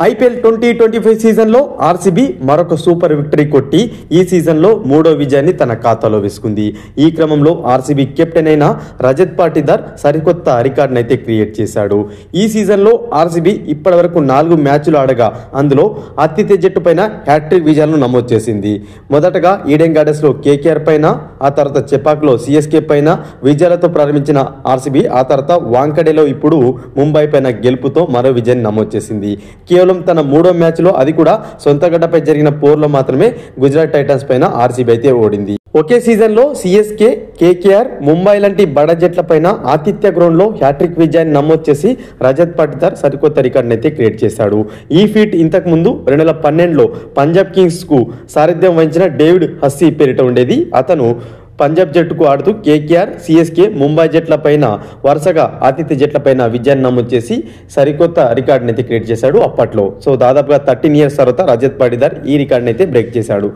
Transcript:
IPL 2025 సీజన్లో RCB మరొక super victory కొట్టి ఈ సీజన్లో మూడో విజయాన్ని తన ఖాతాలో వేసుకుంది. ఈ క్రమంలో ఆర్సీబీ కెప్టెన్ అయిన రజత్ పాటీదార్ సరికొత్త రికార్డును అయితే క్రియేట్ చేశాడు. ఈ సీజన్లో ఆర్సీబీ ఇప్పటివరకు 4 మ్యాచ్లు ఆడగా అందులో ఆతిథ్య జట్టు పైన హ్యాట్రిక్ విజయాలను నమోదు చేసింది. మొదటగా ఈడెన్ గార్డెన్స్లో కేకేఆర్ పైన, ఆ తర్వాత చెపాక్లో సిఎస్కే పైన విజయాలతో ప్రారంభించిన ఆర్సీబీ ఆ తర్వాత వాంకడేలో ఇప్పుడు ముంబై పైన గెలుపుతో మరో విజయాన్ని నమోదు చేసింది. కేవలం తన మూడో మ్యాచ్లో, అది కూడా సొంత గడ్డపై జరిగిన పోర్లో మాత్రమే గుజరాత్ టైటన్స్ పైన ఆర్సీబీ అయితే ఓడింది. ఒకే సీజన్లో సిఎస్కే, కేకేఆర్, ముంబై లాంటి బడ జట్ల పైన ఆతిథ్య గ్రౌండ్లో హ్యాట్రిక్ విజయాన్ని నమోదు చేసి రజత్ పాటీదార్ సరికొత్త రికార్డును అయితే క్రియేట్ చేశాడు. ఈ ఫీట్ ఇంతకు ముందు 2012లో పంజాబ్ కింగ్స్ కు సారథ్యం వహించిన డేవిడ్ హస్సీ పేరిట ఉండేది. అతను పంజాబ్ జట్టుకు ఆడుతూ కేకేఆర్, సిఎస్కే, ముంబై జట్ల పైన వరుసగా ఆతిథ్య జట్ల పైన విజయాన్ని నమోదు చేసి సరికొత్త రికార్డుని అయితే క్రియేట్ చేశాడు అప్పట్లో. సో దాదాపుగా 13 years తర్వాత రజత్ పాటీదార్ ఈ రికార్డుని అయితే బ్రేక్ చేశాడు.